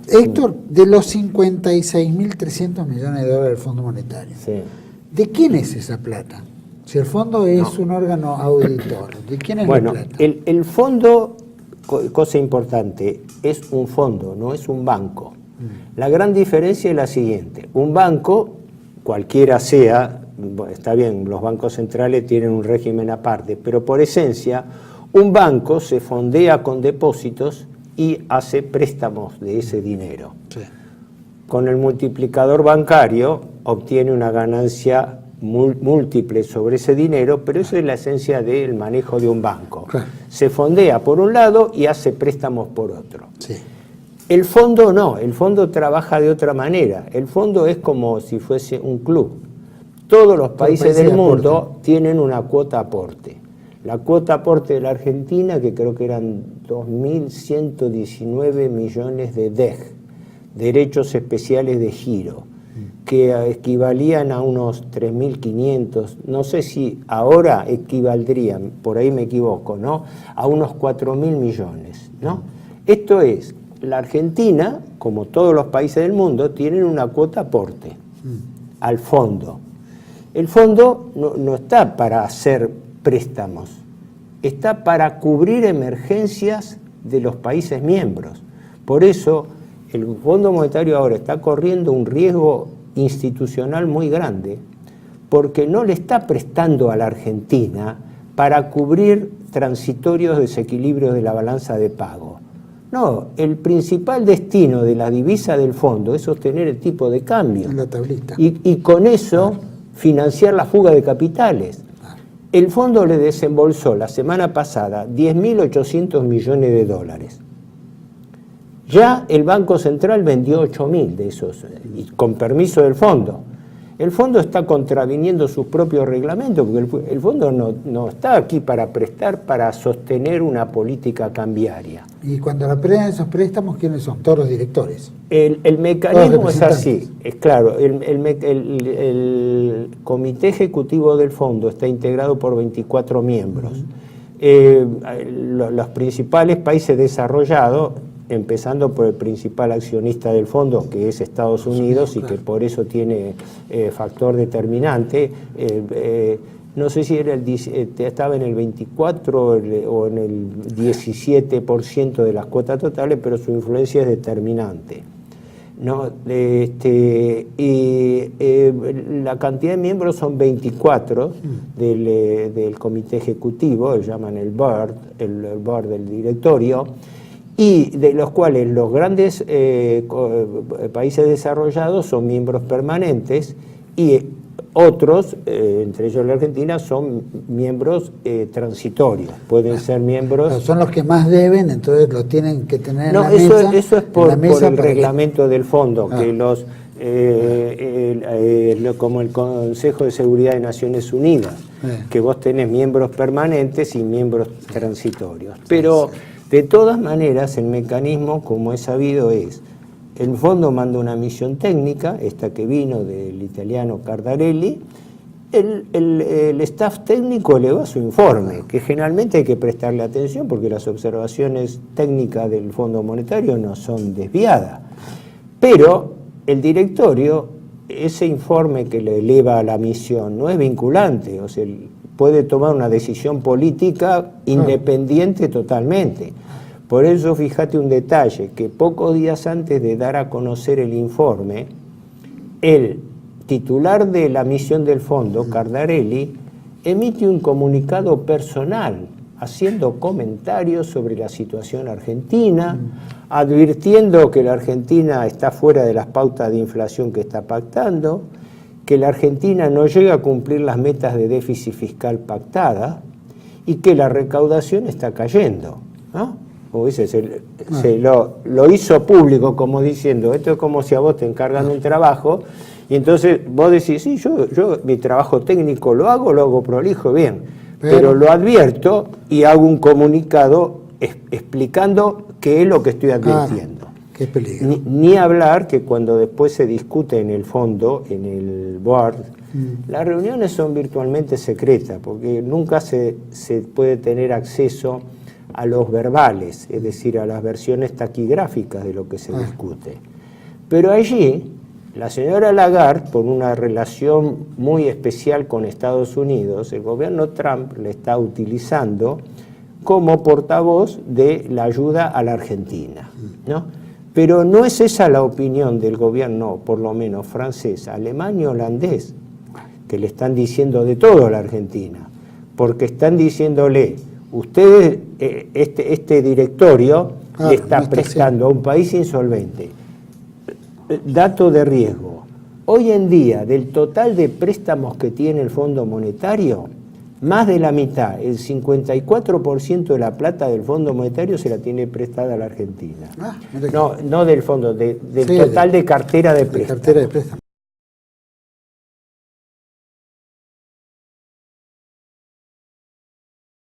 Héctor, de los 56.300 millones de dólares del Fondo Monetario, Sí. ¿de quién es esa plata? Si el fondo es un órgano auditor, ¿de quién es la plata? El fondo, cosa importante, es un fondo, no es un banco. La gran diferencia es la siguiente: un banco, cualquiera sea, está bien, los bancos centrales tienen un régimen aparte, pero por esencia, un banco se fondea con depósitos y hace préstamos de ese dinero. Sí. Con el multiplicador bancario obtiene una ganancia múltiple sobre ese dinero, pero eso es la esencia del manejo de un banco. Claro. Se fondea por un lado y hace préstamos por otro. Sí. El fondo no, el fondo trabaja de otra manera. El fondo es como si fuese un club. Todos los países del mundo tienen una cuota aporte. La cuota aporte de la Argentina, que creo que eran 2.119 millones de DEG, derechos especiales de giro, que equivalían a unos 3.500, no sé si ahora equivaldrían, por ahí me equivoco, ¿no?, a unos 4.000 millones, ¿no? Esto es, la Argentina, como todos los países del mundo, tienen una cuota aporte al fondo. El fondo no está para hacer préstamos, está para cubrir emergencias de los países miembros. Por eso el Fondo Monetario ahora está corriendo un riesgo institucional muy grande, porque no le está prestando a la Argentina para cubrir transitorios desequilibrios de la balanza de pago. No, el principal destino de la divisa del fondo es sostener el tipo de cambio. La tablita. Y con eso financiar la fuga de capitales. El fondo le desembolsó la semana pasada 10.800 millones de dólares. Ya el Banco Central vendió 8.000 de esos, y con permiso del fondo. El fondo está contraviniendo sus propios reglamentos, porque el fondo no está aquí para prestar, para sostener una política cambiaria. Y cuando la prestan esos préstamos, ¿quiénes son? Todos los directores. El mecanismo es así, es claro, el comité ejecutivo del fondo está integrado por 24 miembros. Los principales países desarrollados, empezando por el principal accionista del fondo, que es Estados Unidos, y que por eso tiene factor determinante. No sé si era estaba en el 24 o en el 17% de las cuotas totales, pero su influencia es determinante, ¿no? La cantidad de miembros son 24 del comité ejecutivo, llaman el board del directorio, y de los cuales los grandes países desarrollados son miembros permanentes y otros, entre ellos la Argentina, son miembros transitorios, pueden ser miembros... Pero son los que más deben, entonces lo tienen que tener en la mesa. No, eso es por el reglamento del fondo, que los como el Consejo de Seguridad de Naciones Unidas, que vos tenés miembros permanentes y miembros transitorios. Pero de todas maneras, el mecanismo, como es sabido, es: el fondo manda una misión técnica, esta que vino del italiano Cardarelli, el staff técnico eleva su informe, que generalmente hay que prestarle atención porque las observaciones técnicas del Fondo Monetario no son desviadas. Pero el directorio, ese informe que le eleva a la misión no es vinculante, o sea, puede tomar una decisión política independiente totalmente. Por eso, fíjate un detalle, que pocos días antes de dar a conocer el informe, el titular de la misión del fondo, Cardarelli, emite un comunicado personal haciendo comentarios sobre la situación argentina, advirtiendo que la Argentina está fuera de las pautas de inflación que está pactando, que la Argentina no llega a cumplir las metas de déficit fiscal pactadas y que la recaudación está cayendo, ¿no? Como dice, lo hizo público, como diciendo, esto es como si a vos te encargan un trabajo y entonces vos decís, sí, yo mi trabajo técnico lo hago prolijo, bien, pero lo advierto y hago un comunicado explicando qué es lo que estoy advirtiendo. Qué peligro. Ni hablar que cuando después se discute en el fondo, en el board, las reuniones son virtualmente secretas, porque nunca se puede tener acceso a los verbales, es decir, a las versiones taquigráficas de lo que se discute. Pero allí, la señora Lagarde, por una relación muy especial con Estados Unidos, el gobierno Trump le está utilizando como portavoz de la ayuda a la Argentina, ¿no? Pero no es esa la opinión del gobierno, por lo menos francés, alemán y holandés, que le están diciendo de todo a la Argentina, porque están diciéndole, ustedes, este directorio le está prestando a un país insolvente. Dato de riesgo. Hoy en día, del total de préstamos que tiene el Fondo Monetario, más de la mitad, el 54% de la plata del Fondo Monetario se la tiene prestada a la Argentina. No del fondo, del total de cartera de préstamos.